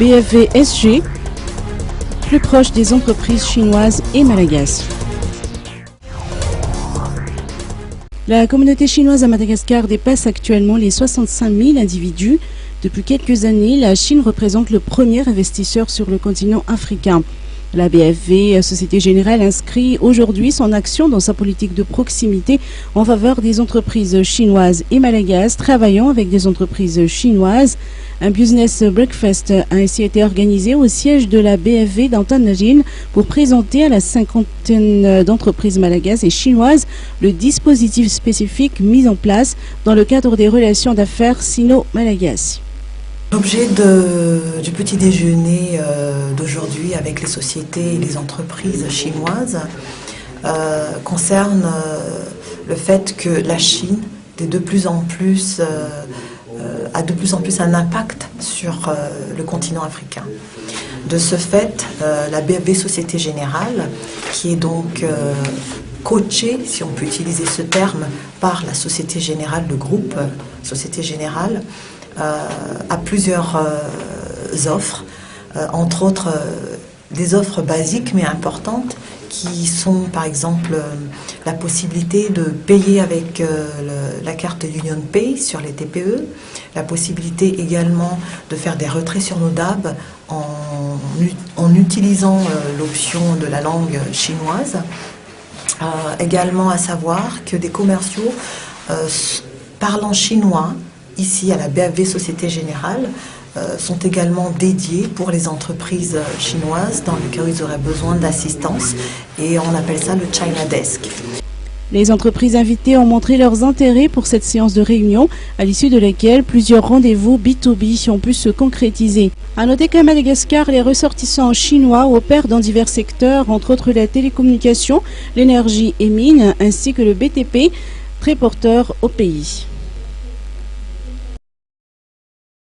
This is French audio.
BFV SG, plus proche des entreprises chinoises et malagasy. La communauté chinoise à Madagascar dépasse actuellement les 65 000 individus. Depuis quelques années, la Chine représente le premier investisseur sur le continent africain. La BFV, Société Générale, inscrit aujourd'hui son action dans sa politique de proximité en faveur des entreprises chinoises et malagasy, travaillant avec des entreprises chinoises. Un business breakfast a ainsi été organisé au siège de la BFV dans Tanajin pour présenter à la cinquantaine d'entreprises malagasy et chinoises le dispositif spécifique mis en place dans le cadre des relations d'affaires sino-malagasy. L'objet du petit déjeuner d'aujourd'hui avec les sociétés et les entreprises chinoises concerne le fait que la Chine a de plus en plus un impact sur le continent africain. De ce fait, la BFV Société Générale, qui est donc coachée, si on peut utiliser ce terme, par la Société Générale, le groupe Société Générale, à plusieurs offres, entre autres des offres basiques mais importantes qui sont par exemple la possibilité de payer avec la carte Union Pay sur les TPE, la possibilité également de faire des retraits sur nos DAB en utilisant l'option de la langue chinoise. Également à savoir que des commerciaux parlant chinois ici à la BFV Société Générale sont également dédiés pour les entreprises chinoises dans le cas où ils auraient besoin d'assistance et on appelle ça le China Desk. Les entreprises invitées ont montré leurs intérêts pour cette séance de réunion, à l'issue de laquelle plusieurs rendez-vous B2B ont pu se concrétiser. À noter qu'à Madagascar, les ressortissants chinois opèrent dans divers secteurs, entre autres la télécommunication, l'énergie et mines, ainsi que le BTP, très porteur au pays.